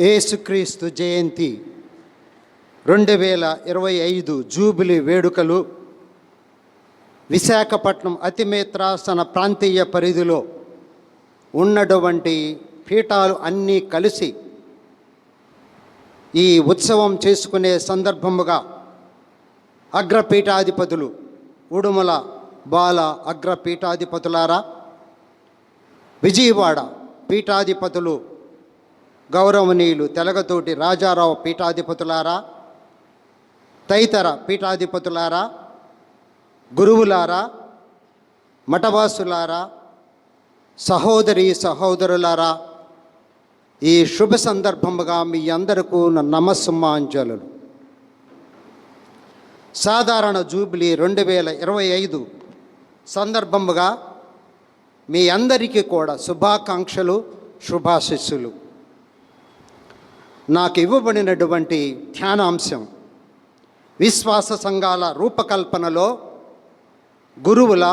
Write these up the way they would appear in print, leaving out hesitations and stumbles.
యేసుక్రీస్తు జయంతి 2025 జూబిలీ వేడుకలు విశాఖపట్నం అతిమేత్రాసన ప్రాంతీయ పరిధిలో ఉన్నటువంటి పీఠాలు అన్నీ కలిసి ఈ ఉత్సవం చేసుకునే సందర్భముగా అగ్రపీఠాధిపతులు ఉడుమల బాల అగ్రపీఠాధిపతులారా, విజయవాడ పీఠాధిపతులు గౌరవనీయులు తెలగతోటి రాజారావు పీఠాధిపతులారా, తదితర పీఠాధిపతులారా, గురువులారా, మఠవాసులారా, సహోదరి సహోదరులారా, ఈ శుభ సందర్భముగా మీ అందరికీ నమస్సుమాంజలు. సాధారణ జూబిలీ 2025 సందర్భముగా మీ అందరికీ కూడా శుభాకాంక్షలు, శుభాశిస్సులు. నాకు ఇవ్వబడినటువంటి ధ్యానాంశం విశ్వాస సంఘాల రూపకల్పనలో గురువుల,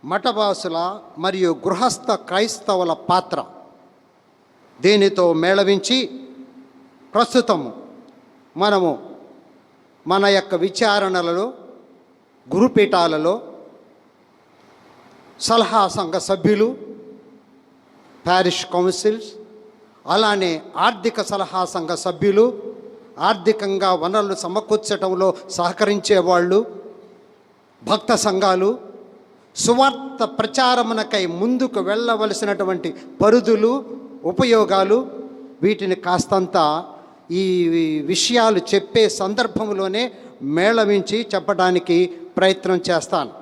మఠవాసుల మరియు గృహస్థ క్రైస్తవుల పాత్ర. దీనితో మేళవించి ప్రస్తుతము మనము మన యొక్క విచారణలలో, గురుపీఠాలలో సలహా సంఘ సభ్యులు, పారిష్ కౌన్సిల్స్, అలానే ఆర్థిక సలహా సంఘ సభ్యులు, ఆర్థికంగా వనరులు సమకూర్చడంలో సహకరించేవాళ్ళు, భక్త సంఘాలు, సువార్త ప్రచారమునకై ముందుకు వెళ్ళవలసినటువంటి పరిధులు, ఉపయోగాలు, వీటిని కాస్తంత ఈ విషయాలు చెప్పే సందర్భంలోనే మేళవించి చెప్పడానికి ప్రయత్నం చేస్తాను.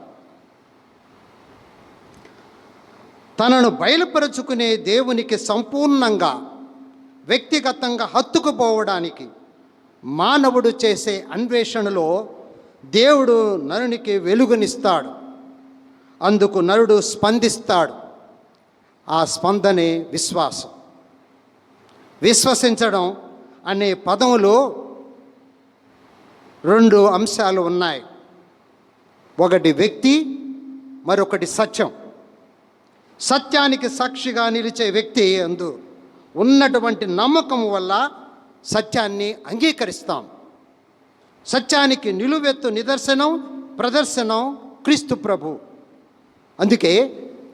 తనను బయలుపరుచుకునే దేవునికి సంపూర్ణంగా వ్యక్తిగతంగా హత్తుకుపోవడానికి మానవుడు చేసే అన్వేషణలో దేవుడు నరునికి వెలుగునిస్తాడు. అందుకు నరుడు స్పందిస్తాడు. ఆ స్పందనే విశ్వాసం. విశ్వసించడం అనే పదములో 2 అంశాలు ఉన్నాయి. ఒకటి వ్యక్తి, మరొకటి సత్యం. సత్యానికి సాక్షిగా నిలిచే వ్యక్తి అందు ఉన్నటువంటి నమ్మకం వల్ల సత్యాన్ని అంగీకరిస్తాం. సత్యానికి నిలువెత్తు నిదర్శనం, ప్రదర్శనం క్రీస్తు ప్రభు. అందుకే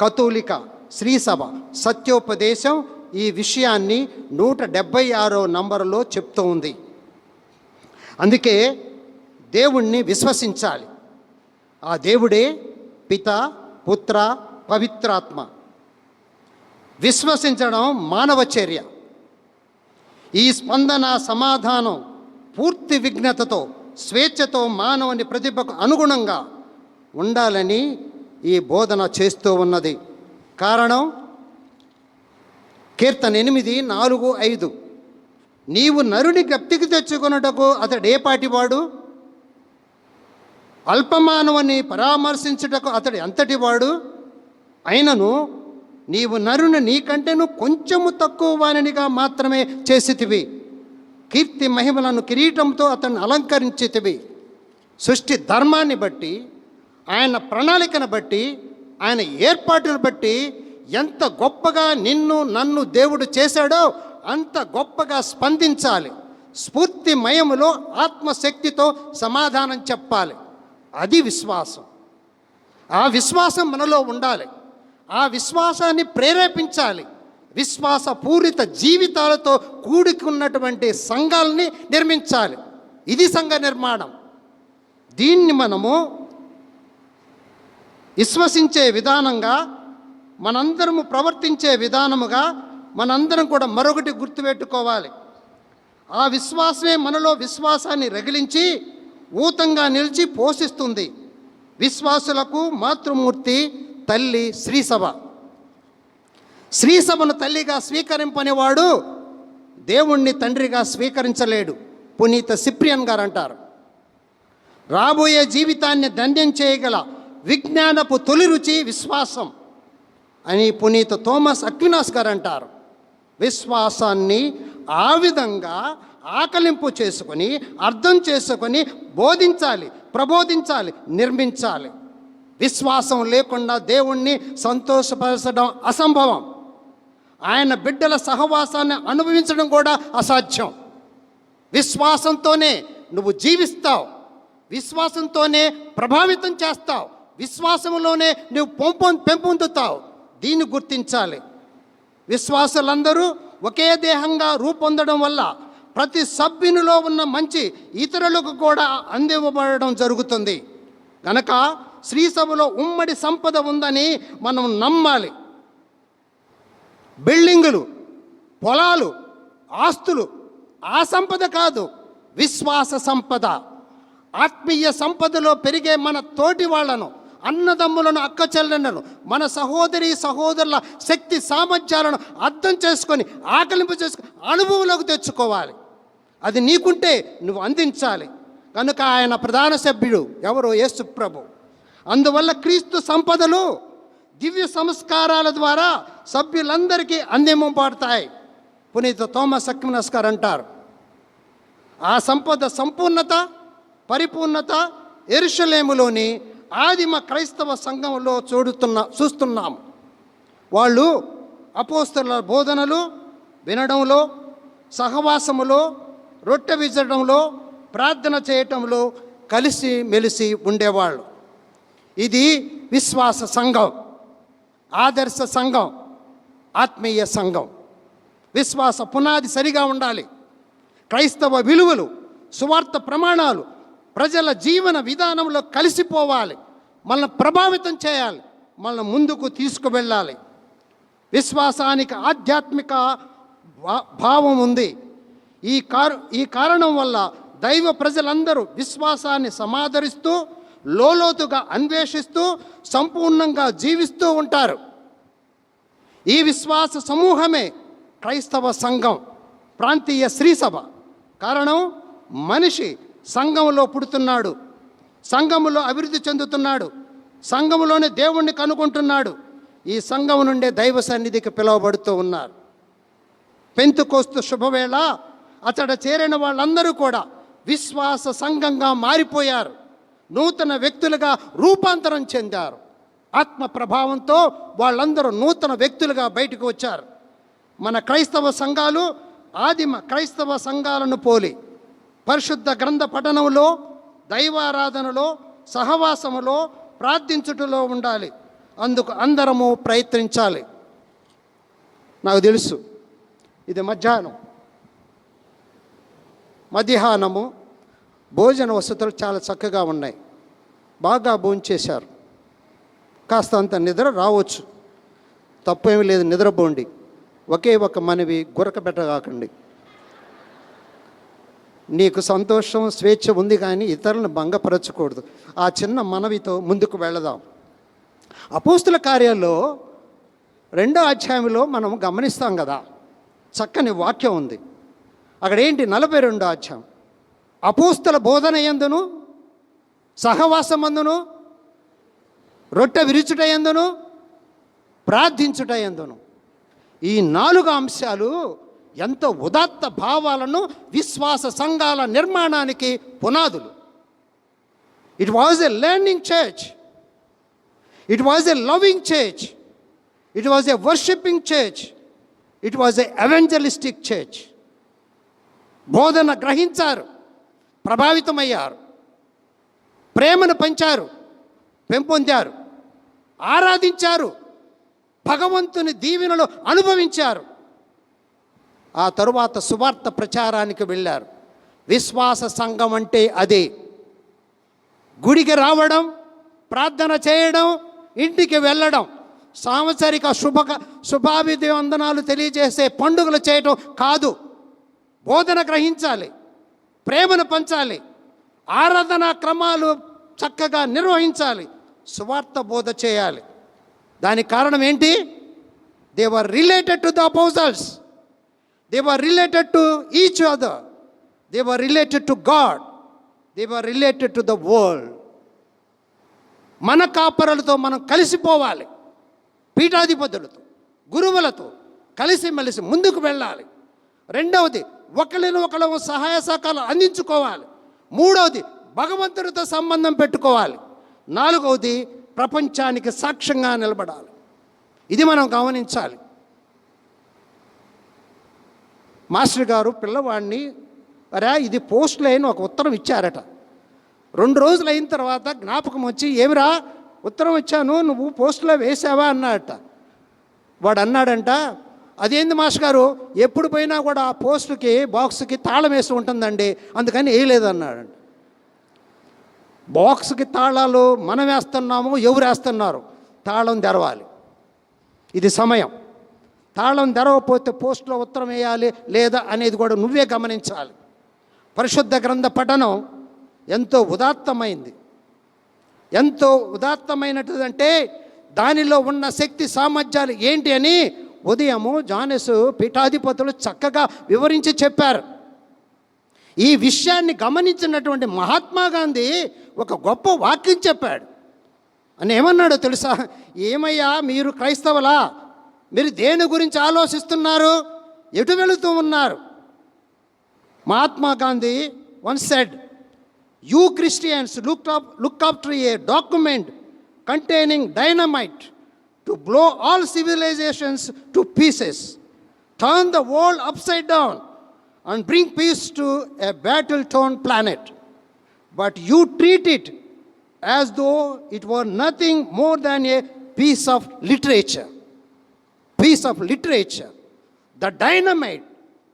కథోలిక శ్రీసభ సత్యోపదేశం ఈ విషయాన్ని 176వ నంబరులో చెప్తూ ఉంది. అందుకే దేవుణ్ణి విశ్వసించాలి. ఆ దేవుడే పిత, పుత్ర, పవిత్రాత్మ. విశ్వసించడం మానవ చర్య. ఈ స్పందన, సమాధానం పూర్తి విజ్ఞతతో, స్వేచ్ఛతో మానవుని ప్రతిభకు అనుగుణంగా ఉండాలని ఈ బోధన చేస్తూ ఉన్నది. కారణం కీర్తన 8:4-5 నీవు నరుని జ్ఞప్తికి తెచ్చుకొనుటకు అతడేపాటివాడు, అల్పమానవుని పరామర్శించుటకు అతడు ఎంతటివాడు, అయినను నీవు నరుని నీకంటేను కొంచెము తక్కువ వానినిగా మాత్రమే చేసితివి. కీర్తి మహిమలను కిరీటంతో అతన్ని అలంకరించితివి. సృష్టి ధర్మాన్ని బట్టి, ఆయన ప్రణాళికను బట్టి, ఆయన ఏర్పాటును బట్టి ఎంత గొప్పగా నిన్ను నన్ను దేవుడు చేశాడో అంత గొప్పగా స్పందించాలి. స్ఫూర్తి మయములో ఆత్మశక్తితో సమాధానం చెప్పాలి. అది విశ్వాసం. ఆ విశ్వాసం మనలో ఉండాలి. ఆ విశ్వాసాన్ని ప్రేరేపించాలి. విశ్వాసపూరిత జీవితాలతో కూడుకున్నటువంటి సంఘాలని నిర్మించాలి. ఇది సంఘ నిర్మాణం. దీన్ని మనము విశ్వసించే విధానంగా, మనందరము ప్రవర్తించే విధానముగా మనందరం కూడా మరొకటి గుర్తుపెట్టుకోవాలి. ఆ విశ్వాసమే మనలో విశ్వాసాన్ని రగిలించి ఊతంగా నిలిచి పోషిస్తుంది. విశ్వాసులకు మాతృమూర్తి తల్లి శ్రీసభ. శ్రీసభను తల్లిగా స్వీకరింపనివాడు దేవుణ్ణి తండ్రిగా స్వీకరించలేడు. పునీత సిప్రియన్ గారు అంటారు, రాబోయే జీవితాన్ని ధన్యం చేయగల విజ్ఞానపు తొలి రుచి విశ్వాసం అని పునీత థోమస్ అక్వినాస్ గారు అంటారు. విశ్వాసాన్ని ఆ విధంగా ఆకలింపు చేసుకొని, అర్థం చేసుకొని బోధించాలి, ప్రబోధించాలి, నిర్మించాలి. విశ్వాసం లేకుండా దేవుణ్ణి సంతోషపరచడం అసంభవం. ఆయన బిడ్డల సహవాసాన్ని అనుభవించడం కూడా అసాధ్యం. విశ్వాసంతోనే నువ్వు జీవిస్తావు, విశ్వాసంతోనే ప్రభావితం చేస్తావు, విశ్వాసంలోనే నువ్వు పెంపొందుతావు. దీన్ని గుర్తించాలి. విశ్వాసులందరూ ఒకే దేహంగా రూపొందడం వల్ల ప్రతి సభ్యునిలో ఉన్న మంచి ఇతరులకు కూడా అందివ్వబడడం జరుగుతుంది. కనుక శ్రీసభలో ఉమ్మడి సంపద ఉందని మనం నమ్మాలి. బిల్డింగులు, పొలాలు, ఆస్తులు ఆ సంపద కాదు, విశ్వాస సంపద. ఆత్మీయ సంపదలో పెరిగే మన తోటి వాళ్లను, అన్నదమ్ములను, అక్క చెల్లెలను, మన సహోదరి సహోదరుల శక్తి సామర్థ్యాలను అర్థం చేసుకొని ఆకలింపు చేసుకొని అనుభవంలోకి తెచ్చుకోవాలి. అది నీకుంటే నువ్వు అందించాలి. కనుక ఆయన ప్రధాన సభ్యుడు ఎవరు? యేసు ప్రభు. అందువల్ల క్రీస్తు సంపదలు దివ్య సంస్కారాల ద్వారా సభ్యులందరికీ అందింపబడతాయి. పునీత థోమస్ అక్వినస్ గారు అంటారు, ఆ సంపద సంపూర్ణత, పరిపూర్ణత యెరూషలేములోని ఆదిమ క్రైస్తవ సంఘంలో చూస్తున్నాము. వాళ్ళు అపోస్తలుల బోధనలు వినడంలో, సహవాసములో, రొట్టె విసరడంలో, ప్రార్థన చేయటంలో కలిసి మెలిసి ఉండేవాళ్ళు. ఇది విశ్వాస సంఘం, ఆదర్శ సంఘం, ఆత్మీయ సంఘం. విశ్వాస పునాది సరిగా ఉండాలి. క్రైస్తవ విలువలు, సువార్త ప్రమాణాలు ప్రజల జీవన విధానంలో కలిసిపోవాలి, మనల్ని ప్రభావితం చేయాలి, మనల్ని ముందుకు తీసుకువెళ్ళాలి. విశ్వాసానికి ఆధ్యాత్మిక భావం ఉంది. ఈ కారణం వల్ల దైవ ప్రజలందరూ విశ్వాసాన్ని సమాదరిస్తూ, లోతుగా అన్వేషిస్తూ, సంపూర్ణంగా జీవిస్తూ ఉంటారు. ఈ విశ్వాస సమూహమే క్రైస్తవ సంఘం, ప్రాంతీయ శ్రీసభ. కారణం, మనిషి సంఘంలో పుడుతున్నాడు, సంఘములో అభివృద్ధి చెందుతున్నాడు, సంఘములోనే దేవుణ్ణి కనుగొంటున్నాడు. ఈ సంఘం నుండే దైవ సన్నిధికి పిలువబడుతూ ఉన్నారు. పెంతెకోస్తు శుభవేళ అతడ చేరిన వాళ్ళందరూ కూడా విశ్వాస సంఘంగా మారిపోయారు, నూతన వ్యక్తులుగా రూపాంతరం చెందారు. ఆత్మ ప్రభావంతో వాళ్ళందరూ నూతన వ్యక్తులుగా బయటకు వచ్చారు. మన క్రైస్తవ సంఘాలు ఆదిమ క్రైస్తవ సంఘాలను పోలి పరిశుద్ధ గ్రంథ పఠనంలో, దైవారాధనలో, సహవాసములో, ప్రార్థించుటలో ఉండాలి. అందుకు అందరము ప్రయత్నించాలి. నాకు తెలుసు ఇది మధ్యాహ్నము భోజన వసతులు చాలా చక్కగా ఉన్నాయి, బాగా భోంచేశారు. కాస్త అంత నిద్ర రావచ్చు, తప్పేమీ లేదు, నిద్రపోండి. ఒకే ఒక మనవి, గురకబెట్టగాకండి. నీకు సంతోషం, స్వేచ్ఛ ఉంది, కానీ ఇతరులను భంగపరచకూడదు. ఆ చిన్న మనవితో ముందుకు వెళదాం. అపోస్తుల కార్యాల్లో 2వ అధ్యాయంలో మనం గమనిస్తాం కదా, చక్కని వాక్యం ఉంది. అక్కడ ఏంటి? 42వ అధ్యాయం. అపోస్తుల బోధన యందును, సహవాసమందును, రొట్టె విరుచుట యందును, ప్రార్థించుట యందును. ఈ 4 అంశాలు ఎంతో ఉదాత్త భావాలను, విశ్వాస సంఘాల నిర్మాణానికి పునాదులు. It was a learning church, it was a loving church, it was a worshipping church, it was a evangelistic church. బోధన గ్రహించారు, ప్రభావితమయ్యారు, ప్రేమను పంచారు, పెంపొందారు, ఆరాధించారు, భగవంతుని దీవెనలు అనుభవించారు. ఆ తరువాత సువార్త ప్రచారానికి వెళ్ళారు. విశ్వాస సంఘం అంటే అదే. గుడికి రావడం, ప్రార్థన చేయడం, ఇంటికి వెళ్ళడం, సాంవత్సరిక శుభాభివందనాలు తెలియజేసే పండుగలు చేయటం కాదు. బోధన గ్రహించాలి, ప్రేమను పంచాలి, ఆరాధనా క్రమాలు చక్కగా నిర్వహించాలి, సువార్త బోధ చేయాలి. దానికి కారణం ఏంటి? They were related to the apostles, they were related to each other, they were related to God, they were related to the world. మన కాపరులతో మనం కలిసిపోవాలి, పీఠాధిపతులతో, గురువులతో కలిసిమెలిసి ముందుకు వెళ్ళాలి. 2వది, ఒకరినొకరు సహాయ సహకారాలు అందించుకోవాలి. 3వది, భగవంతుడితో సంబంధం పెట్టుకోవాలి. 4వది, ప్రపంచానికి సాక్ష్యంగా నిలబడాలి. ఇది మనం గమనించాలి. మాస్టర్ గారు పిల్లవాడిని అరే ఇది పోస్ట్ లైన్ ఒక ఉత్తరం ఇచ్చారట. 2 రోజులు అయిన తర్వాత జ్ఞాపకం వచ్చి ఏమిరా ఉత్తరం ఇచ్చాను నువ్వు పోస్టులో వేసావా అన్నాడట. వాడు అన్నాడంట, అదేంది మాస్టర్ గారు ఎప్పుడు పోయినా కూడా ఆ పోస్టుకి బాక్స్కి తాళం వేసి ఉంటుందండి అందుకని వేయలేదన్నాడంట. బాక్స్కి తాళాలు మనం వేస్తున్నాము, ఎవరు వేస్తున్నారు? తాళం తెరవాలి. ఇది సమయం. తాళం తెరవకపోతే పోస్టులో ఉత్తరం వేయాలి లేదా అనేది కూడా నువ్వే గమనించాలి. పరిశుద్ధ గ్రంథ పఠనం ఎంతో ఉదాత్తమైంది. ఎంతో ఉదాత్తమైనటువంటే దానిలో ఉన్న శక్తి సామర్థ్యాలు ఏంటి అని ఉదయము జానెస్ పీఠాధిపతులు చక్కగా వివరించి చెప్పారు. ఈ విషయాన్ని గమనించినటువంటి మహాత్మా గాంధీ ఒక గొప్ప వాక్యం చెప్పాడు. అని ఏమన్నాడో తెలుసా? ఏమయ్యా మీరు క్రైస్తవులా, మీరు దేని గురించి ఆలోచిస్తున్నారు, ఎటు వెళుతూ ఉన్నారు? Mahatma Gandhi once said, you Christians look after a document containing dynamite to blow all civilizations to pieces, turn the world upside down and bring peace to a battle-torn planet. But you treat it as though it were nothing more than a piece of literature. Piece of literature. The dynamite,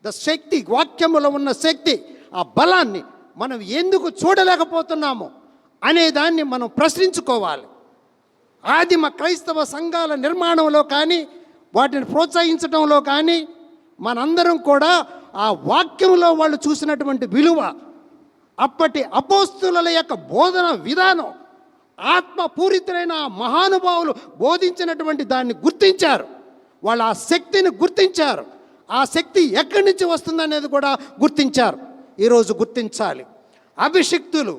the శక్తి, వాక్యములో ఉన్న శక్తి, ఆ బలాన్ని మనం ఎందుకు చూడలేకపోతున్నాము అనేదాన్ని మనం ప్రశ్నించుకోవాలి. ఆదిమ క్రైస్తవ సంఘాల నిర్మాణంలో కానీ వాటిని ప్రోత్సహించడంలో కానీ మనందరం కూడా ఆ వాక్యంలో వాళ్ళు చూసినటువంటి విలువ, అప్పటి అపోస్తుల యొక్క బోధన విధానం, ఆత్మపూరితులైన ఆ మహానుభావులు బోధించినటువంటి దాన్ని గుర్తించారు. వాళ్ళు ఆ శక్తిని గుర్తించారు. ఆ శక్తి ఎక్కడి నుంచి వస్తుందనేది కూడా గుర్తించారు. ఈరోజు గుర్తించాలి. అభిషిక్తులు,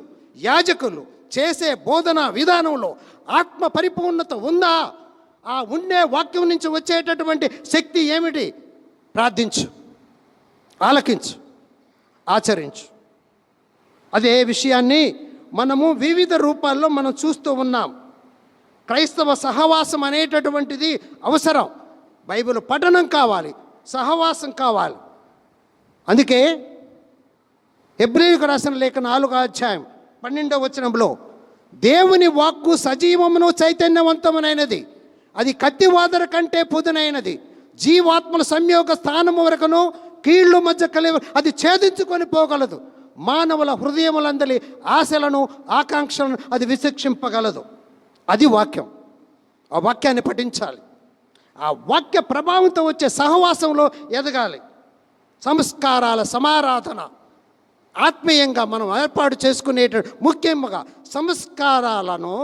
యాజకులు చేసే బోధన విధానంలో ఆత్మ పరిపూర్ణత ఉందా? ఆ ఉండే వాక్యం నుంచి వచ్చేటటువంటి శక్తి ఏమిటి? ప్రార్థించు, ఆలకించు, ఆచరించు. అదే విషయాన్ని మనము వివిధ రూపాల్లో మనం చూస్తూ ఉన్నాం. క్రైస్తవ సహవాసం అనేటటువంటిది అవసరం. బైబిల్ పఠనం కావాలి, సహవాసం కావాలి. అందుకే హెబ్రీయులకు రాసిన లేఖ 4వ అధ్యాయం 12వ వచనంలో దేవుని వాక్కు సజీవమును చైతన్యవంతమునైనది, అది కత్తివాదర కంటే పుదునైనది, జీవాత్మల సంయోగ స్థానము వరకును కీళ్ళు మధ్య కలిగి అది ఛేదించుకొని పోగలదు, మానవుల హృదయములందలి ఆశలను ఆకాంక్షలను అది విశిక్షింపగలదు. అది వాక్యం. ఆ వాక్యాన్ని పఠించాలి. ఆ వాక్య ప్రభావంతో వచ్చే సహవాసంలో ఎదగాలి. సంస్కారాల సమారాధన ఆత్మీయంగా మనం ఏర్పాటు చేసుకునేట ముఖ్యంగా సంస్కారాలను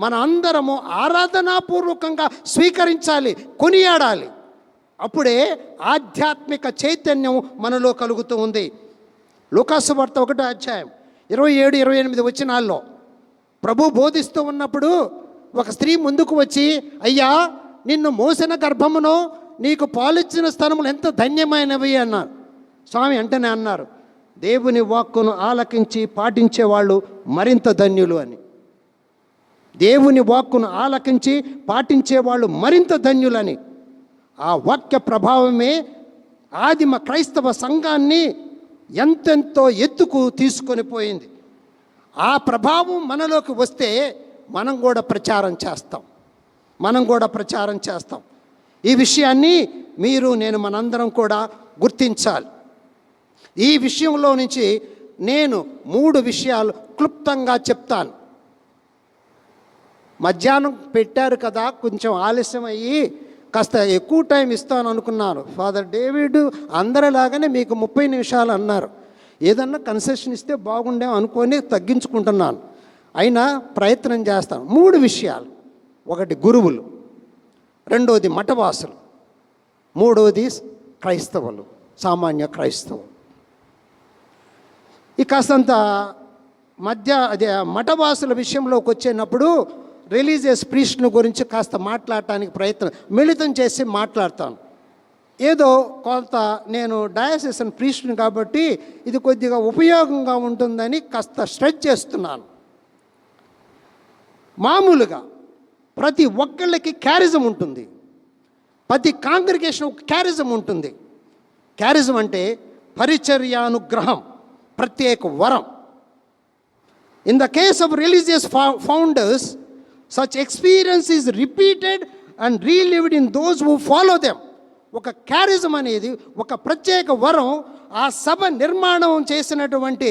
మన అందరము ఆరాధనాపూర్వకంగా స్వీకరించాలి, కొనియాడాలి. అప్పుడే ఆధ్యాత్మిక చైతన్యం మనలో కలుగుతూ ఉంది. లూకాసు వార్త 1వ అధ్యాయం 27-28 వచనాల్లో ప్రభు బోధిస్తూ ఉన్నప్పుడు ఒక స్త్రీ ముందుకు వచ్చి, అయ్యా నిన్ను మోసిన గర్భమును నీకు పాలిచ్చిన స్థనములు ఎంత ధన్యమైనవి అన్నారు. స్వామి అంటేనే అన్నారు, దేవుని వాక్కును ఆలకించి పాటించేవాళ్ళు మరింత ధన్యులు అని. దేవుని వాక్కును ఆలకించి పాటించేవాళ్ళు మరింత ధన్యులని. ఆ వాక్య ప్రభావమే ఆదిమ క్రైస్తవ సంఘాన్ని ఎంతెంతో ఎత్తుకు తీసుకొని పోయింది. ఆ ప్రభావం మనలోకి వస్తే మనం కూడా ప్రచారం చేస్తాం. ఈ విషయాన్ని మీరు నేను మనందరం కూడా గుర్తించాలి. ఈ విషయంలో నుంచి నేను 3 విషయాలు క్లుప్తంగా చెప్తాను. మధ్యాహ్నం పెట్టారు కదా, కొంచెం ఆలస్యం అయ్యి కాస్త ఎక్కువ టైం ఇస్తాను అనుకున్నాను. ఫాదర్ డేవిడ్ అందరిలాగానే మీకు 30 నిమిషాలు అన్నారు. ఏదన్నా కన్సెషన్ ఇస్తే బాగుండే అనుకొని తగ్గించుకుంటున్నాను. అయినా ప్రయత్నం చేస్తాను. 3 విషయాలు. 1 గురువులు, 2వది మఠవాసులు, 3వది క్రైస్తవులు, సామాన్య క్రైస్తవులు. ఈ కాస్తంత అదే మఠవాసుల విషయంలోకి వచ్చేటప్పుడు రిలీజియస్ ప్రీస్ట్ల గురించి కాస్త మాట్లాడటానికి మిళితం చేసి మాట్లాడతాను. ఏదో కొంత నేను డయాసిసన్ ప్రీస్ట్ని కాబట్టి ఇది కొద్దిగా ఉపయోగంగా ఉంటుందని కాస్త స్ట్రెచ్ చేస్తున్నాను. మామూలుగా ప్రతి ఒక్కళ్ళకి క్యారిజం ఉంటుంది. ప్రతి కాంగ్రిగేషన్ ఒక క్యారిజం ఉంటుంది. క్యారిజం అంటే పరిచర్యానుగ్రహం, ప్రత్యేక వరం. In the case of religious founders, such experience is repeated and relived in those who follow them. ఒక క్యారిజం అనేది ఒక ప్రత్యేక వరం. ఆ సభ నిర్మాణం చేసినటువంటి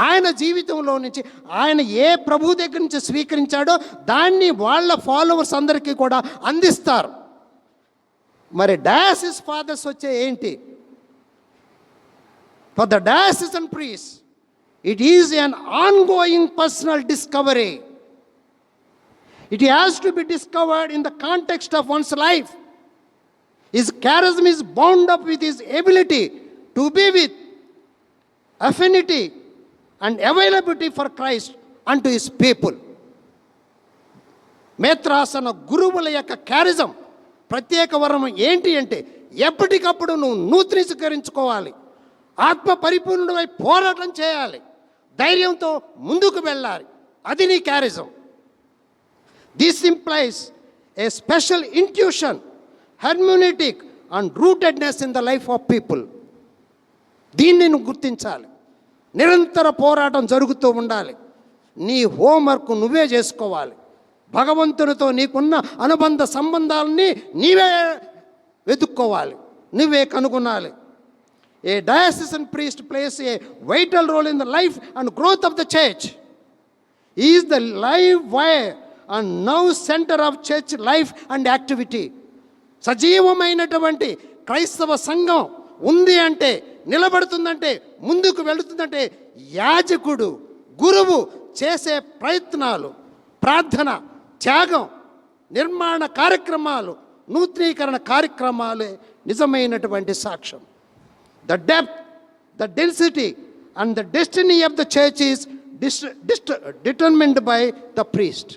ఆయన జీవితంలో నుంచి ఆయన ఏ ప్రభు దగ్గర నుంచి స్వీకరించాడో దాన్ని వాళ్ళ ఫాలోవర్స్ అందరికీ కూడా అందిస్తారు. మరి డయాసిస్ ఫాదర్స్ వచ్చే ఏంటి? For the diocesan priest it is an ongoing personal discovery. It has to be discovered in the context of one's life. His charism is bound up with his ability to be with affinity and availability for Christ unto his people. మేత్రాసన గురువుల యొక్క క్యారిజం, ప్రత్యేక వరం ఏంటి అంటే ఎప్పటికప్పుడు నువ్వు నూతనీకరించుకోవాలి, ఆత్మ పరిపూర్ణుడై పోరాటం చేయాలి, ధైర్యంతో ముందుకు వెళ్ళాలి. అది నీ charism. This implies a special intuition, hermeneutic and rootedness in the life of people. దీన్ని నువ్వు గుర్తించాలి. నిరంతర పోరాటం జరుగుతూ ఉండాలి. నీ హోంవర్క్ నువ్వే చేసుకోవాలి. భగవంతునితో నీకున్న అనుబంధ సంబంధాలని నీవే వెతుక్కోవాలి, నువ్వే కనుగొనాలి. A diocesan priest plays a vital role in the life and growth of the church. He is the live wire and now center of church life and activity. సజీవమైనటువంటి క్రైస్తవ సంఘం ఉంది అంటే, నిలబడుతుందంటే, ముందుకు వెళుతుందంటే యాజకుడు, గురువు చేసే ప్రయత్నాలు, ప్రార్థన, త్యాగం, నిర్మాణ కార్యక్రమాలు, నూతనీకరణ కార్యక్రమాలే నిజమైనటువంటి సాక్ష్యం. The depth, the density and the destiny of the church is determined by the priest.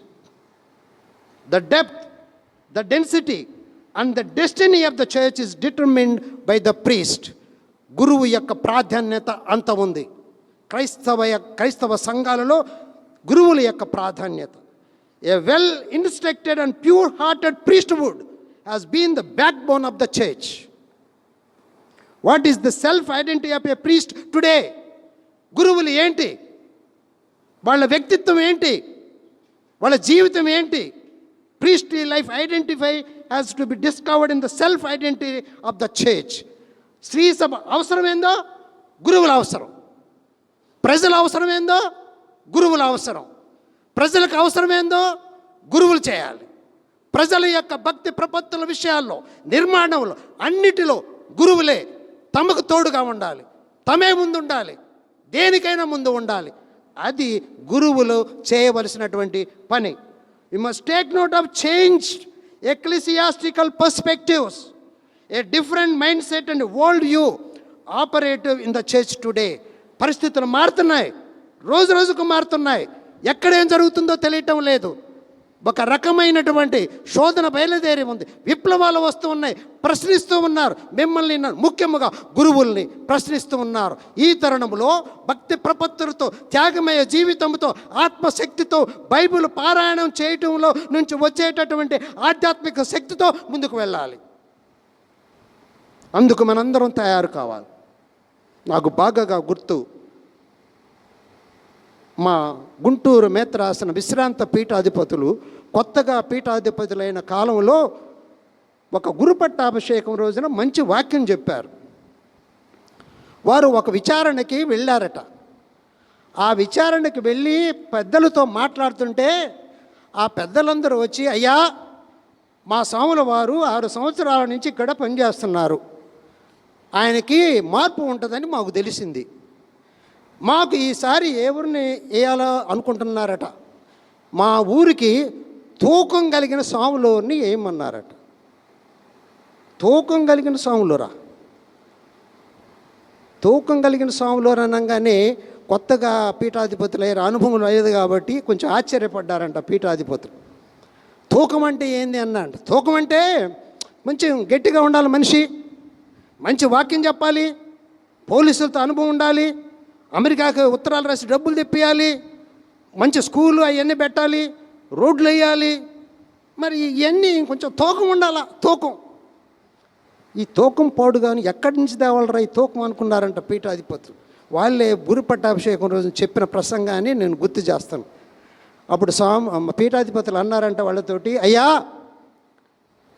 The depth, the density and the destiny of the church is determined by the priest. గురువు యొక్క ప్రాధాన్యత అంత ఉంది. క్రైస్తవ సంఘాలలో గురువుల యొక్క ప్రాధాన్యత. A well instructed and pure hearted priesthood has been the backbone of the church. What is the self identity of a priest today? గురువులు ఏంటి? వాళ్ళ వ్యక్తిత్వం ఏంటి? వాళ్ళ జీవితం ఏంటి? Priestly life identify has to be discovered in the self identity of the church. స్త్రీ సభ అవసరమేందో గురువుల అవసరం, ప్రజల అవసరమేందో గురువుల అవసరం, ప్రజలకు అవసరమేందో గురువులు చేయాలి. ప్రజల యొక్క భక్తి ప్రపత్తుల విషయాల్లో, నిర్మాణంలో, అన్నిటిలో గురువులే తమకు తోడుగా ఉండాలి, తమే ముందు ఉండాలి, దేనికైనా ముందు ఉండాలి. అది గురువులు చేయవలసినటువంటి పని. You must take note of changed ecclesiastical perspectives, a different mind set and world view operative in the church today. పరిస్థితులు మారుతున్నాయి, రోజు రోజుకు మారుతున్నాయి. ఎక్కడేం జరుగుతుందో తెలియటం లేదు. ఒక రకమైనటువంటి శోధన బయలుదేరి ఉంది. విప్లవాలు వస్తూ ఉన్నాయి, ప్రశ్నిస్తూ ఉన్నారు. మిమ్మల్ని ముఖ్యంగా గురువుల్ని ప్రశ్నిస్తూ ఉన్నారు. ఈ తరుణంలో భక్తి ప్రపత్తులతో, త్యాగమయ జీవితంతో, ఆత్మశక్తితో, బైబిల్ పారాయణం చేయటంలో నుంచి వచ్చేటటువంటి ఆధ్యాత్మిక శక్తితో ముందుకు వెళ్ళాలి. అందుకు మనందరం తయారు కావాలి. నాకు బాగా గుర్తు, మా గుంటూరు మేత్రాసన విశ్రాంత పీఠాధిపతులు కొత్తగా పీఠాధిపతులైన కాలంలో ఒక గురుపట్టాభిషేకం రోజున మంచి వాక్యం చెప్పారు. వారు ఒక విచారణకి వెళ్ళారట. ఆ విచారణకి వెళ్ళి పెద్దలతో మాట్లాడుతుంటే ఆ పెద్దలందరూ వచ్చి, అయ్యా, మా స్వాముల వారు 6 సంవత్సరాల నుంచి ఇక్కడ పనిచేస్తున్నారు, ఆయనకి మార్పు ఉంటుందని మాకు తెలిసింది, మాకు ఈసారి ఎవరిని వేయాలో అనుకుంటున్నారట, మా ఊరికి తూకం కలిగిన స్వాములోని వేయమన్నారట. తూకం కలిగిన స్వాములోరా, తూకం కలిగిన స్వాములోరు అనగానే కొత్తగా పీఠాధిపతులు అయ్యారు, అనుభవం లేదు కాబట్టి కొంచెం ఆశ్చర్యపడ్డారంట పీఠాధిపతులు. తూకం అంటే ఏంది అన్నాడు. తూకం అంటే మంచి గట్టిగా ఉండాలి మనిషి, మంచి వాక్యం చెప్పాలి, పోలీసులతో అనుభవం ఉండాలి, అమెరికాకు ఉత్తరాలు రాసి డబ్బులు తెప్పియాలి, మంచి స్కూలు అవన్నీ పెట్టాలి, రోడ్లు వేయాలి, మరి ఇవన్నీ కొంచెం తూకం ఉండాలా. తూకం ఈ తూకం పాడు కానీ ఎక్కడి నుంచి తేవాలరా ఈ తూకం అనుకున్నారంట పీఠాధిపతులు. వాళ్ళే గురు పట్టాభిషేకం రోజు చెప్పిన ప్రసంగాన్ని నేను గుర్తు చేస్తాను. అప్పుడు పీఠాధిపతులు అన్నారంట వాళ్ళతోటి, అయ్యా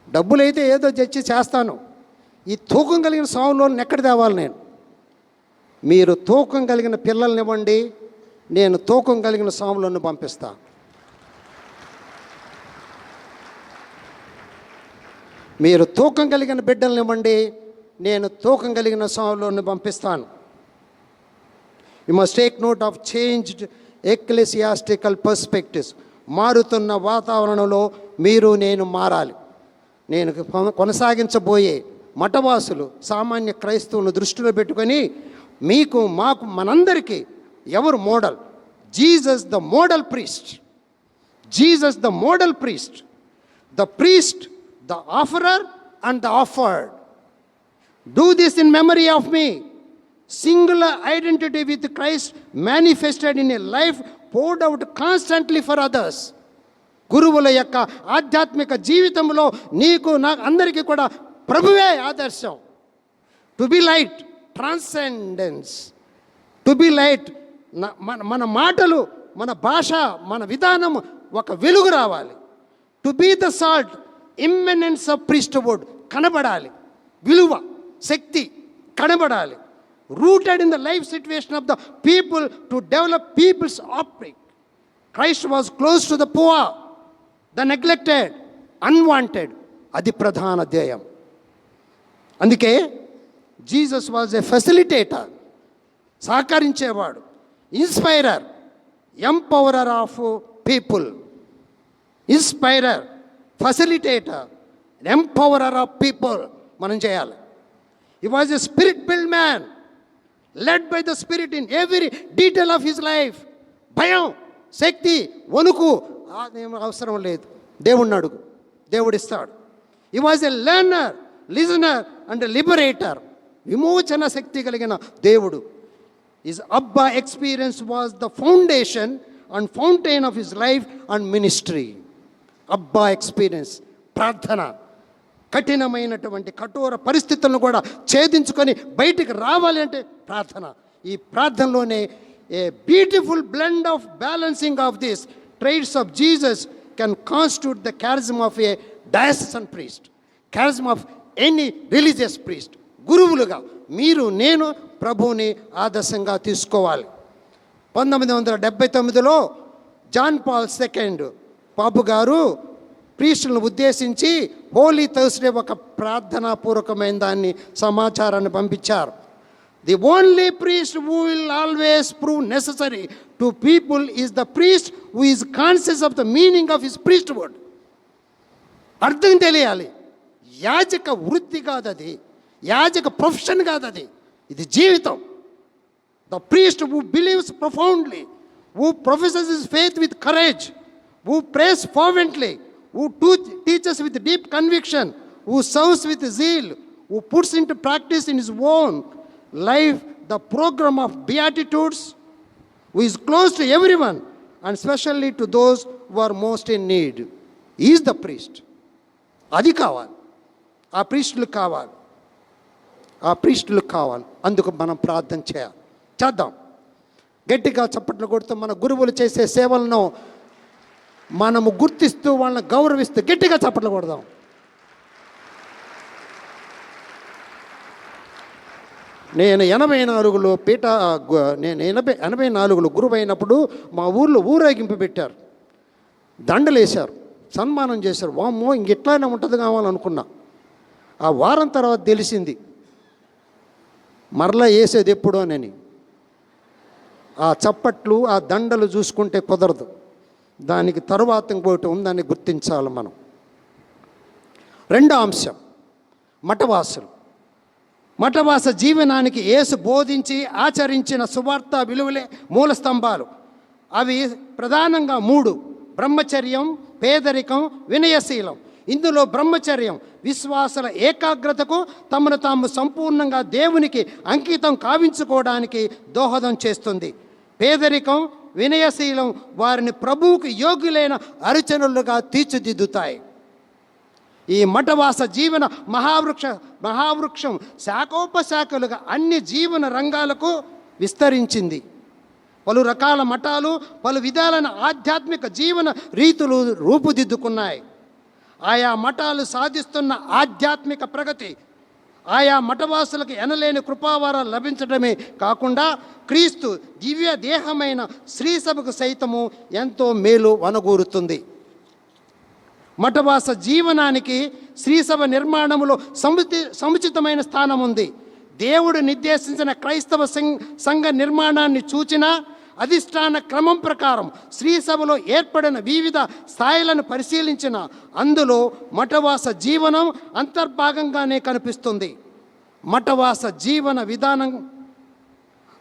డబ్బులైతే ఏదో తెచ్చి చేస్తాను, ఈ తూకం కలిగిన స్వాములను ఎక్కడ తేవాలి నేను? మీరు తూకం కలిగిన పిల్లల్ని ఇవ్వండి, నేను తూకం కలిగిన స్వాములను పంపిస్తా. మీరు తూకం కలిగిన బిడ్డల్ని ఇవ్వండి, నేను తూకం కలిగిన స్వాములను పంపిస్తాను. You must take note of changed ecclesiastical perspectives. మారుతున్న వాతావరణంలో మీరు నేను మారాలి. నేను కొనసాగించబోయే మఠవాసులు సామాన్య క్రైస్తవులను దృష్టిలో పెట్టుకొని మీకు మాకు మనందరికీ ఎవరు model? Jesus the model priest. Jesus the model priest. The priest, the offerer and the offered. Do this in memory of me. Singular identity with Christ manifested in a life poured out constantly for others. గురువుల యొక్క ఆధ్యాత్మిక జీవితంలో నీకు నాకు అందరికీ కూడా ప్రభువే ఆదర్శం. To be light, transcendence. To be light, మన మాటలు, మన భాష, మన విధానం ఒక వెలుగు రావాలి. To be the salt, immanence of priesthood కనబడాలి. విలువ, శక్తి కనబడాలి. Rooted in the life situation of the people to develop people's optic. Christ was close to the poor, the neglected, unwanted. అది ప్రధాన ధ్యేయం. అందుకే జీసస్ వాజ్ ఎ ఫెసిలిటేటర్, సహకరించేవాడు, inspirer, empowerer of people. Inspirer, facilitator, empowerer of people మనం చేయాలి. He was a spirit-filled man, led by the Spirit in every detail of his life. భయం, శక్తి, వణుకు అవసరం లేదు. దేవుడిని అడుగు, దేవుడిస్తాడు. He was a learner, listener and a liberator. విమోచన శక్తి కలిగిన దేవుడు. His Abba experience was the foundation and fountain of his life and ministry. అబ్బా ఎక్స్పీరియన్స్, ప్రార్థన, కఠినమైనటువంటి కఠోర పరిస్థితులను కూడా ఛేదించుకొని బయటికి రావాలి అంటే ప్రార్థన. ఈ ప్రార్థనలోనే a beautiful blend of balancing of this traits of Jesus can constitute the charism of a diocesan priest, charism of any religious priest. గురువులుగా మీరు నేను ప్రభువుని ఆదర్శంగా తీసుకోవాలి. 1979లో జాన్ పాల్ II పాపు గారు ప్రీస్టులను ఉద్దేశించి హోలీ థర్స్డే ఒక ప్రార్థనాపూర్వకమైన దాన్ని సమాచారాన్ని పంపించారు. The only priest who will always prove necessary to people is the priest who is conscious of the meaning of his priesthood. అర్థం తెలియాలి. యాజక వృత్తి కాదు అది, యాజక ప్రొఫెషన్ కాదు అది, ఇది జీవితం. The priest who believes profoundly, who professes his faith with courage, who prays fervently, who teaches with deep conviction, who serves with zeal, who puts into practice in his own life the program of beatitudes, who is close to everyone and especially to those who are most in need. He is the priest. అది కావాలి, ఆ ప్రీస్టులు కావాలి, ఆ ప్రీస్టులు కావాలి. అందుకు మనం ప్రార్థన చేద్దాం. గట్టిగా చప్పట్లు కొడుతూ మన గురువులు చేసే సేవలను మనము గుర్తిస్తూ వాళ్ళని గౌరవిస్తూ గట్టిగా చప్పట్లు కొడదాం. నేను 84లో నేను 84లో గురువు అయినప్పుడు మా ఊర్లో ఊరేగింపు పెట్టారు, దండలు వేశారు, సన్మానం చేశారు. వామ్మో ఇంకెట్లానే ఉంటుంది కావాలనుకున్నా. ఆ వారం తర్వాత తెలిసింది మరలా వేసేది ఎప్పుడోనని. ఆ చప్పట్లు, ఆ దండలు చూసుకుంటే కుదరదు. దానికి తరువాత ఇంకోటి ఉందని గుర్తించాలి మనం. రెండో అంశం మఠవాసులు. మఠవాస జీవనానికి యేసు బోధించి ఆచరించిన సువార్త విలువలే మూల స్తంభాలు. అవి ప్రధానంగా 3: బ్రహ్మచర్యం, పేదరికం, వినయశీలం. ఇందులో బ్రహ్మచర్యం విశ్వాసుల ఏకాగ్రతకు, తమను తాము సంపూర్ణంగా దేవునికి అంకితం కావించుకోవడానికి దోహదం చేస్తుంది. పేదరికం, వినయశీలం వారిని ప్రభువుకు యోగ్యులైన అర్చనులుగా తీర్చిదిద్దుతాయి. ఈ మఠవాస జీవన మహావృక్షం శాఖోపశాఖలుగా అన్ని జీవన రంగాలకు విస్తరించింది. పలు రకాల మఠాలు పలు విధాలైన ఆధ్యాత్మిక జీవన రీతులు రూపుదిద్దుకున్నాయి. ఆయా మఠాలు సాధిస్తున్న ఆధ్యాత్మిక ప్రగతి ఆయా మఠవాసులకు ఎనలేని కృపావరాలు లభించడమే కాకుండా క్రీస్తు దివ్య దేహమైన శ్రీసభకు సైతము ఎంతో మేలు వనగూరుతుంది. మఠవాస జీవనానికి శ్రీసభ నిర్మాణములో సముచితమైన స్థానం ఉంది. దేవుడు నిర్దేశించిన క్రైస్తవ సంఘ నిర్మాణాన్ని చూచిన అధిష్టాన క్రమం ప్రకారం శ్రీసభలో ఏర్పడిన వివిధ స్థాయిలను పరిశీలించిన అందులో మఠవాస జీవనం అంతర్భాగంగానే కనిపిస్తుంది. మఠవాస జీవన విధానం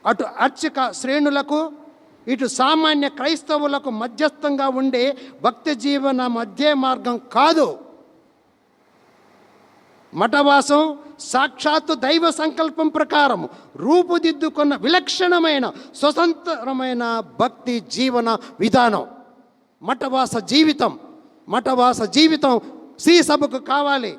అటు అర్చక శ్రేణులకు ఇటు సామాన్య క్రైస్తవులకు మధ్యస్థంగా ఉండే భక్తి జీవన మధ్య మార్గం కాదు. మఠవాసం సాక్షాత్తు దైవ సంకల్పం ప్రకారం రూపుదిద్దుకున్న విలక్షణమైన స్వతంత్రమైన భక్తి జీవన విధానం. మఠవాస జీవితం శ్రీ సభకు కావాలి.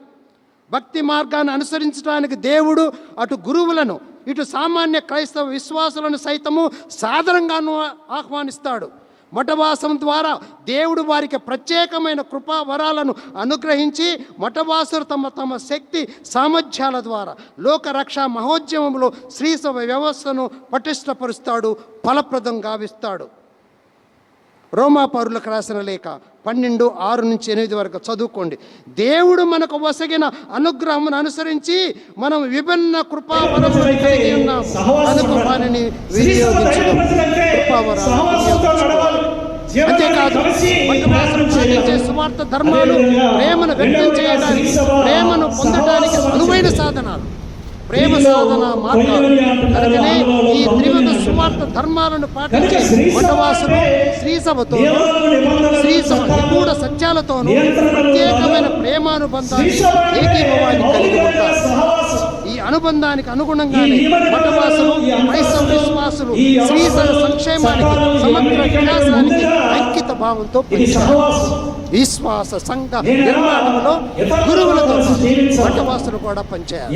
భక్తి మార్గాన్ని అనుసరించడానికి దేవుడు అటు గురువులను ఇటు సామాన్య క్రైస్తవ విశ్వాసులను సైతము సాదరంగాను ఆహ్వానిస్తాడు. మఠవాసం ద్వారా దేవుడు వారికి ప్రత్యేకమైన కృపా వరాలను అనుగ్రహించి మఠవాసులు తమ శక్తి సామర్థ్యాల ద్వారా లోకరక్షా మహోద్యమంలో శ్రీసభ వ్యవస్థను పటిష్టపరుస్తాడు, ఫలప్రదం గావిస్తాడు. రోమాపౌరులకు రాసిన లేఖ 12:6-8 వరకు చదువుకోండి. దేవుడు మనకు వసగిన అనుగ్రహం అనుసరించి మనం విభిన్న కృపావరములను కలిగి ఉన్నాము కనుక వారిని వినియోగించడం. అంతేకాదు మఠవాసులు పాటించే సువార్త ధర్మాలు ప్రేమను వ్యక్తం చేయడానికి, ప్రేమను పొందడానికి అనువైన సాధనాలు, ప్రేమ సాధన మార్గాలు. అందుకనే ఈ త్రివిధ సువార్త ధర్మాలను పాటించే మఠవాసులు శ్రీసభతో నిగూఢ సత్యాలతోనూ ప్రత్యేకమైన ప్రేమానుబంధాన్ని ఏకీభవాన్ని కలిగి ఉంటారు. ఈ అనుబంధానికి అనుగుణంగానే మఠవాసులు క్రైస్తవ విశ్వాసులు శ్రీసభ సంక్షేమానికి సమగ్ర వికాసానికి అంకిత భావంతో విశ్వాస సంఘ నిర్మాణంలో గురువులతో మఠవాసులు కూడా పనిచేయాలి.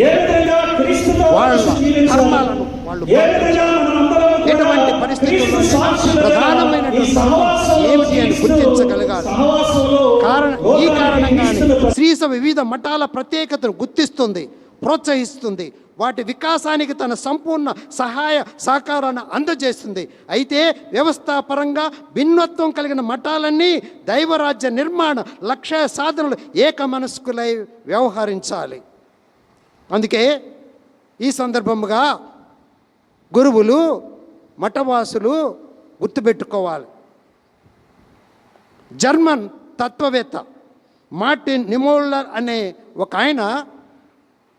వాళ్ళ ధర్మాలను వాళ్ళు ఎటువంటి పరిస్థితుల్లో ప్రధానమైనటువంటి ఏమిటి అని గుర్తించగలగాలి. ఈ కారణంగానే శ్రీసభ వివిధ మఠాల ప్రత్యేకతను గుర్తిస్తుంది, ప్రోత్సహిస్తుంది, వాటి వికాసానికి తన సంపూర్ణ సహాయ సహకారాన్ని అందజేస్తుంది. అయితే వ్యవస్థాపరంగా భిన్నత్వం కలిగిన మఠాలన్నీ దైవరాజ్య నిర్మాణ లక్ష్య సాధనలు ఏకమనస్కులై వ్యవహరించాలి. అందుకే ఈ సందర్భముగా గురువులు మఠవాసులు గుర్తుపెట్టుకోవాలి. జర్మన్ తత్వవేత్త మార్టిన్ నిమోల్లర్ అనే ఒక ఆయన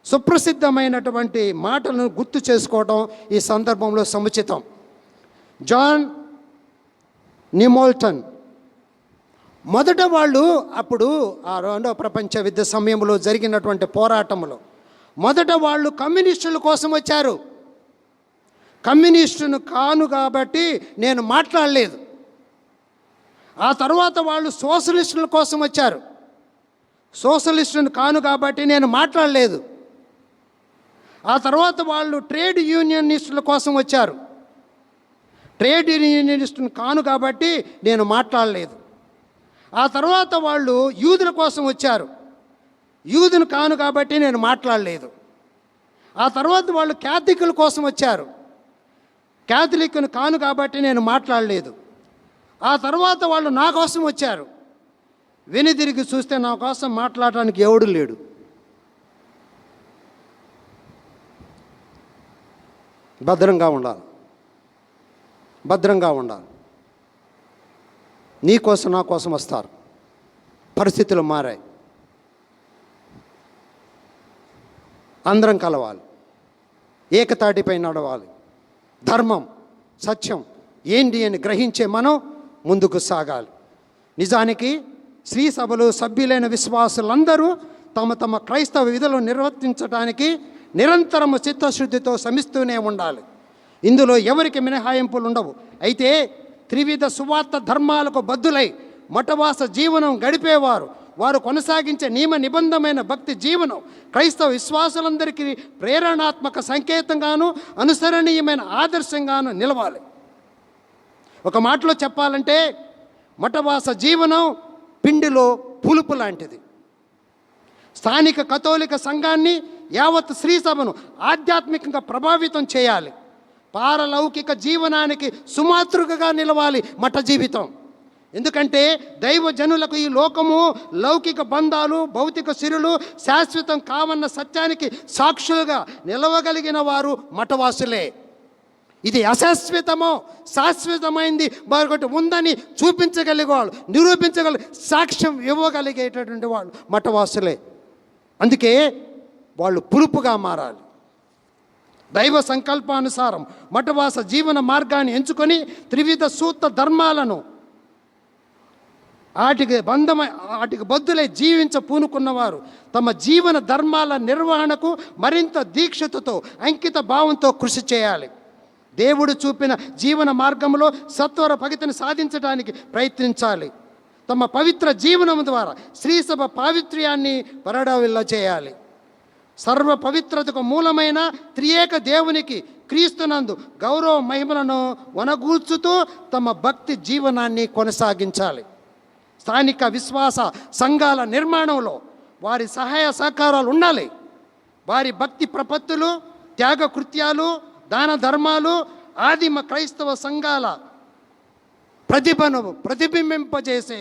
సుప్రసిద్ధమైనటువంటి మాటలను గుర్తు చేసుకోవడం ఈ సందర్భంలో సముచితం. జాన్ నిమోల్టన్ మొదట వాళ్ళు అప్పుడు ఆ రెండవ ప్రపంచ యుద్ధ సమయంలో జరిగినటువంటి పోరాటంలో మొదట వాళ్ళు కమ్యూనిస్టుల కోసం వచ్చారు. కమ్యూనిస్టును కాను కాబట్టి నేను మాట్లాడలేదు. ఆ తర్వాత వాళ్ళు సోషలిస్టుల కోసం వచ్చారు. సోషలిస్టును కాను కాబట్టి నేను మాట్లాడలేదు. ఆ తర్వాత వాళ్ళు ట్రేడ్ యూనియనిస్టుల కోసం వచ్చారు. ట్రేడ్ యూనియనిస్టును కాను కాబట్టి నేను మాట్లాడలేదు. ఆ తర్వాత వాళ్ళు యూదుల కోసం వచ్చారు. యూదును కాను కాబట్టి నేను మాట్లాడలేదు. ఆ తర్వాత వాళ్ళు క్యాథలికుల కోసం వచ్చారు. క్యాథలిక్ను కాను కాబట్టి నేను మాట్లాడలేదు. ఆ తర్వాత వాళ్ళు నా కోసం వచ్చారు. వెనుదిరిగి చూస్తే నా కోసం మాట్లాడటానికి ఎవడు లేడు. భద్రంగా ఉండాలి. నీ కోసం నా కోసం వస్తారు. పరిస్థితులు మారాయి. అందరం కలవాలి, ఏకతాటిపై నడవాలి. ధర్మం సత్యం ఏంటి అని గ్రహించే మనం ముందుకు సాగాలి. నిజానికి శ్రీ సభలో సభ్యులైన విశ్వాసులందరూ తమ క్రైస్తవ విధులను నిర్వర్తించడానికి నిరంతరము చిత్తశుద్ధితో శ్రమిస్తూనే ఉండాలి. ఇందులో ఎవరికి మినహాయింపులు ఉండవు. అయితే త్రివిధ సువార్త ధర్మాలకు బద్దులై మఠవాస జీవనం గడిపేవారు వారు కొనసాగించే నియమ నిబంధమైన భక్తి జీవనం క్రైస్తవ విశ్వాసులందరికీ ప్రేరణాత్మక సంకేతంగాను అనుసరణీయమైన ఆదర్శంగాను నిలవాలి. ఒక మాటలో చెప్పాలంటే మఠవాస జీవనం పిండిలో పులుపు లాంటిది. స్థానిక కథోలిక సంఘాన్ని, యావత్ శ్రీ సభను ఆధ్యాత్మికంగా ప్రభావితం చేయాలి. పారలౌకిక జీవనానికి సుమాతృకగా నిలవాలి మఠ జీవితం. ఎందుకంటే దైవజనులకు ఈ లోకము, లౌకిక బంధాలు, భౌతిక సిరులు శాశ్వతం కావన్న సత్యానికి సాక్షులుగా నిలవగలిగిన వారు మఠవాసులే. ఇది అశాశ్వతమో శాశ్వతమైంది మరొకటి ఉందని చూపించగలిగేవాళ్ళు, సాక్ష్యం ఇవ్వగలిగేటటువంటి వాళ్ళు మఠవాసులే. అందుకే వాళ్ళు పులుపుగా మారాలి. దైవ సంకల్పానుసారం మఠవాస జీవన మార్గాన్ని ఎంచుకొని త్రివిధ సూత్ర ధర్మాలను వాటికి బద్దులై పూనుకున్నవారు తమ జీవన ధర్మాల నిర్వహణకు మరింత దీక్షతతో, అంకిత భావంతో కృషి చేయాలి. దేవుడు చూపిన జీవన మార్గంలో సత్వర ప్రగతిని సాధించడానికి ప్రయత్నించాలి. తమ పవిత్ర జీవనం ద్వారా శ్రీసభ పావిత్ర్యాన్ని పరడవిల్ల చేయాలి. సర్వ పవిత్రతకు మూలమైన త్రియేక దేవునికి క్రీస్తునందు గౌరవ మహిమలను వనగూర్చుతూ తమ భక్తి జీవనాన్ని కొనసాగించాలి. స్థానిక విశ్వాస సంఘాల నిర్మాణంలో వారి సహాయ సహకారాలు ఉండాలి. వారి భక్తి ప్రపత్తులు, త్యాగ కృత్యాలు, దాన ధర్మాలు ఆదిమ క్రైస్తవ సంఘాల ప్రతిభను ప్రతిబింబింపజేసే,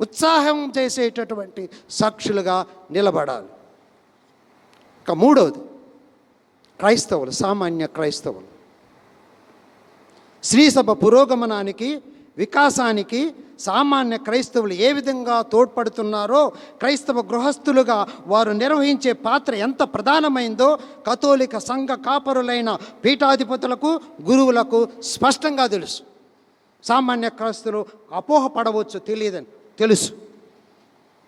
ఉత్సాహం చేసేటటువంటి సాక్షులుగా నిలబడాలి. ఇక మూడవది, క్రైస్తవులు, సామాన్య క్రైస్తవులు శ్రీసభ పురోగమనానికి, వికాసానికి సామాన్య క్రైస్తవులు ఏ విధంగా తోడ్పడుతున్నారో, క్రైస్తవ గృహస్థులుగా వారు నిర్వహించే పాత్ర ఎంత ప్రధానమైందో కథోలిక సంఘ కాపరులైన పీఠాధిపతులకు, గురువులకు స్పష్టంగా తెలుసు. సామాన్య క్రైస్తవులు అపోహపడవచ్చు, తెలియదని తెలుసు.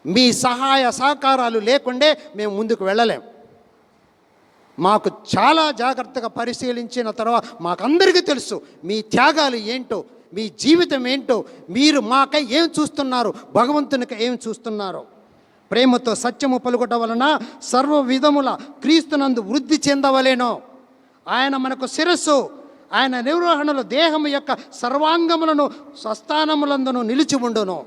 మీ సహాయ సహకారాలు లేకుండే మేము ముందుకు వెళ్ళలేం. మాకు చాలా జాగ్రత్తగా పరిశీలించిన తర్వాత మాకందరికీ తెలుసు మీ త్యాగాలు ఏంటో, మీ జీవితం ఏంటో, మీరు మాకై ఏం చూస్తున్నారు, భగవంతునికి ఏం చూస్తున్నారో. ప్రేమతో సత్యము పలుకుట వలన సర్వ విధముల క్రీస్తునందు వృద్ధి చెందవలేనో. ఆయన మనకు శిరస్సు. ఆయన నిర్వహణలో దేహము యొక్క సర్వాంగములను స్వస్థానములందును నిలిచి ఉండును.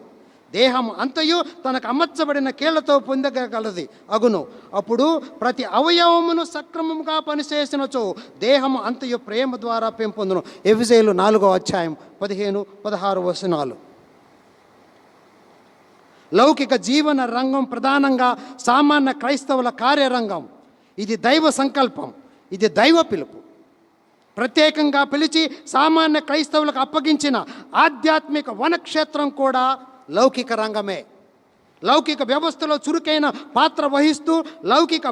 దేహం అంతయు తనకు అమర్చబడిన కీళ్లతో పొందగలది అగును. అప్పుడు ప్రతి అవయవమును సక్రమంగా పనిచేసినచో దేహము అంతయు ప్రేమ ద్వారా పెంపొందును. ఎఫెసీయులు 4:15-16 వచనాలు. లౌకిక జీవన రంగం ప్రధానంగా సామాన్య క్రైస్తవుల కార్యరంగం. ఇది దైవ సంకల్పం, ఇది దైవ పిలుపు. ప్రత్యేకంగా పిలిచి సామాన్య క్రైస్తవులకు అప్పగించిన ఆధ్యాత్మిక వనక్షేత్రం కూడా లౌకిక రంగమే. లౌకిక వ్యవస్థలో చురుకైన పాత్ర వహిస్తూ లౌకిక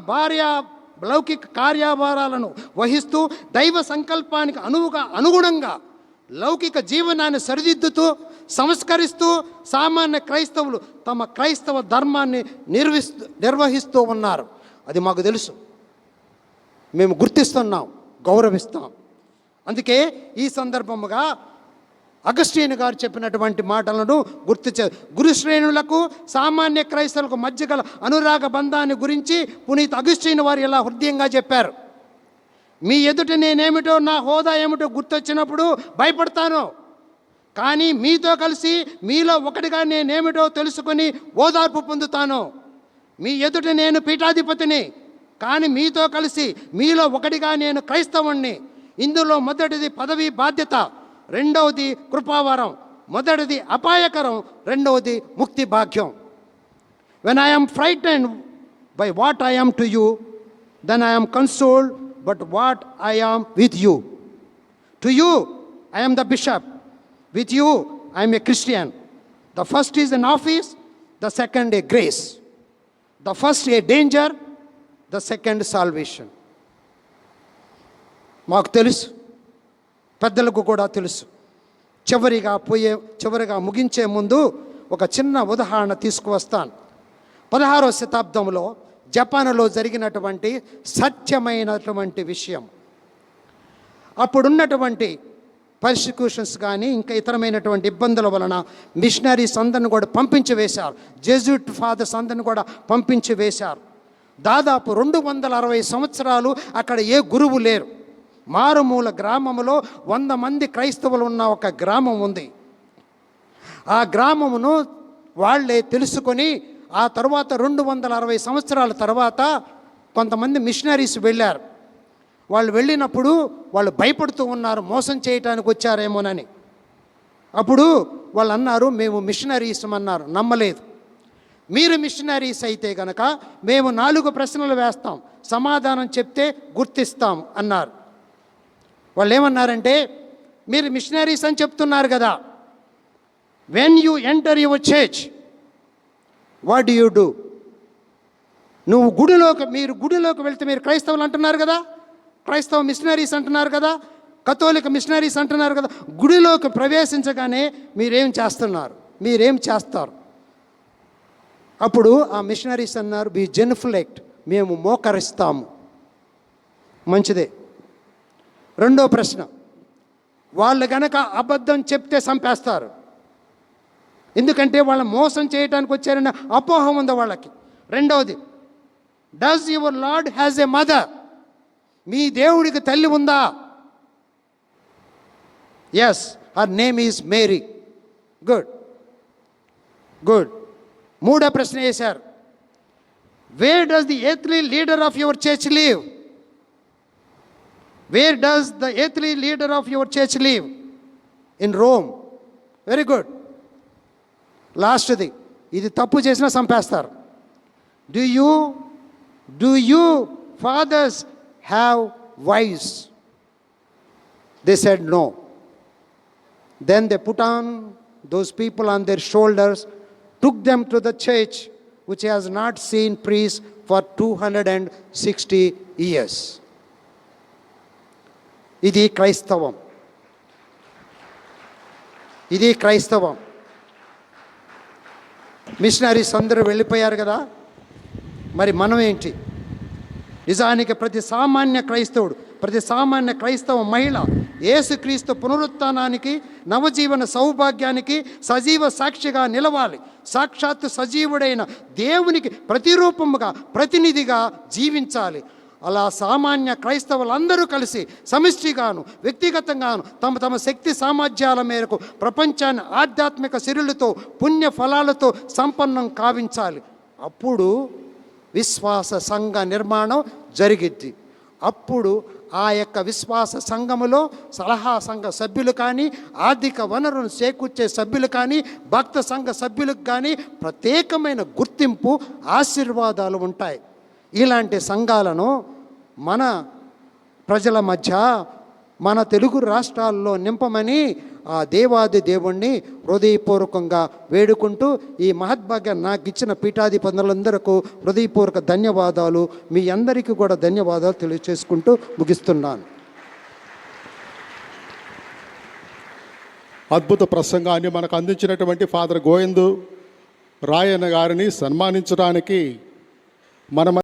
కార్యభారాలను వహిస్తూ దైవ సంకల్పానికి అనుగుణంగా లౌకిక జీవనాన్ని సరిదిద్దుతూ సంస్కరిస్తూ సామాన్య క్రైస్తవులు తమ క్రైస్తవ ధర్మాన్ని నిర్వహిస్తూ ఉన్నారు. అది మాకు తెలుసు, మేము గుర్తిస్తున్నాం, గౌరవిస్తాం. అందుకే ఈ సందర్భముగా అగస్టీన్ గారు చెప్పినటువంటి మాటలను గురు శ్రేణులకు సామాన్య క్రైస్తవులకు మధ్య గల అనురాగ బంధాన్ని గురించి పునీత్ అగస్టీన్ వారు ఇలా హృదయంగా చెప్పారు. మీ ఎదుట నేనేమిటో, నా హోదా ఏమిటో గుర్తొచ్చినప్పుడు భయపడతాను, కానీ మీతో కలిసి మీలో ఒకటిగా నేనేమిటో తెలుసుకొని ఓదార్పు పొందుతాను. మీ ఎదుట నేను పీఠాధిపతిని, కానీ మీతో కలిసి మీలో ఒకటిగా నేను క్రైస్తవుణ్ణి. ఇందులో మొదటిది పదవి బాధ్యత, రెండవది కృపావరం, మొదటిది అపాయకరం, రెండవది ముక్తి భాగ్యం. When I am frightened by what I am to you, then I am consoled but what I am with you. To you I am the bishop, with you I am a Christian. The first is an office, the second a grace. The first a danger, the second salvation. మాకు తెలుసు, పెద్దలకు కూడా తెలుసు. చివరిగా ముగించే ముందు ఒక చిన్న ఉదాహరణ తీసుకువస్తాను. 16వ శతాబ్దంలో జపాన్లో జరిగినటువంటి సత్యమైనటువంటి విషయం. అప్పుడున్నటువంటి పర్సిక్యూషన్స్ కానీ ఇంకా ఇతరమైనటువంటి ఇబ్బందుల వలన మిషనరీస్ అందరిని కూడా పంపించి వేశారు. జెజ్యూట్ ఫాదర్స్ అందరిని కూడా పంపించి వేశారు. దాదాపు 260 సంవత్సరాలు అక్కడ ఏ గురువు లేరు. మారుమూల గ్రామములో 100 మంది క్రైస్తవులు ఉన్న ఒక గ్రామం ఉంది. ఆ గ్రామమును వాళ్ళే తెలుసుకొని ఆ తర్వాత 260 సంవత్సరాల తర్వాత కొంతమంది మిషనరీస్ వెళ్ళారు. వాళ్ళు వెళ్ళినప్పుడు వాళ్ళు భయపడుతూ ఉన్నారు, మోసం చేయటానికి వచ్చారేమోనని. అప్పుడు వాళ్ళు అన్నారు, మేము మిషనరీస్ అన్నారు. నమ్మలేదు. మీరు మిషనరీస్ అయితే కనుక మేము 4 ప్రశ్నలు వేస్తాం, సమాధానం చెప్తే గుర్తిస్తాం అన్నారు. వాళ్ళు ఏమన్నారంటే, మీరు మిషనరీస్ అని చెప్తున్నారు కదా, when you enter your church what do you do? మీరు గుడిలోకి వెళ్తే మీరు క్రైస్తవులు అంటున్నారు కదా, క్రైస్తవ మిషనరీస్ అంటున్నారు కదా, కథోలిక మిషనరీస్ అంటున్నారు కదా, గుడిలోకి ప్రవేశించగానే మీరేం చేస్తారు? అప్పుడు ఆ మిషనరీస్ అన్నారు, బీ జెన్ఫ్లెక్ట్, మేము మోకరిస్తాము. మంచిదే. రెండో ప్రశ్న, వాళ్ళు గనక అబద్ధం చెప్తే చంపేస్తారు. ఎందుకంటే వాళ్ళ మోసం చేయడానికి వచ్చారన్న అపోహ ఉంది వాళ్ళకి. రెండవది, does your lord has a mother? మీ దేవుడికి తల్లి ఉందా? Yes, her name is Mary. Good. మూడో ప్రశ్న వేశారు, where does the earthly leader of your church live? Where does the earthly leader of your church live? In Rome. Very good. లాస్ట్ది, ఇది తప్పు చేసినా చంపేస్తారు. Do you fathers have wives? They said no. Then they put on those people on their shoulders, took them to the church which has not seen priests for 260 years. ఇది క్రైస్తవం. Machineries అందరూ వెళ్ళిపోయారు కదా, మరి మనం ఏంటి? నిజానికి ప్రతి సామాన్య క్రైస్తవ మహిళ యేసుక్రీస్తు పునరుత్థానానికి, నవజీవన సౌభాగ్యానికి సజీవ సాక్షిగా నిలవాలి. సాక్షాత్తు సజీవుడైన దేవునికి ప్రతిరూపముగా, ప్రతినిధిగా జీవించాలి. అలా సామాన్య క్రైస్తవులందరూ కలిసి సమిష్టిగాను, వ్యక్తిగతంగాను తమ శక్తి సామర్థ్యాల మేరకు ప్రపంచాన్ని ఆధ్యాత్మిక సిరులతో, పుణ్య ఫలాలతో సంపన్నం కావించాలి. అప్పుడు విశ్వాస సంఘ నిర్మాణం జరిగిద్ది. అప్పుడు ఆ యొక్క విశ్వాస సంఘములో సలహా సంఘ సభ్యులు కానీ, ఆర్థిక వనరును చేకూర్చే సభ్యులు కానీ, భక్త సంఘ సభ్యులకు కానీ ప్రత్యేకమైన గుర్తింపు, ఆశీర్వాదాలు ఉంటాయి. ఇలాంటి సంఘాలను మన ప్రజల మధ్య, మన తెలుగు రాష్ట్రాల్లో నింపమని ఆ దేవాది దేవుణ్ణి హృదయపూర్వకంగా వేడుకుంటూ, ఈ మహద్భాగ్యం నాకు ఇచ్చిన పీఠాధిపతులందరికీ హృదయపూర్వక ధన్యవాదాలు, మీ అందరికీ కూడా ధన్యవాదాలు తెలియచేసుకుంటూ ముగిస్తున్నాను. అద్భుత ప్రసంగాన్ని మనకు అందించినటువంటి ఫాదర్ గోవిందు రాయన్న గారిని సన్మానించడానికి మన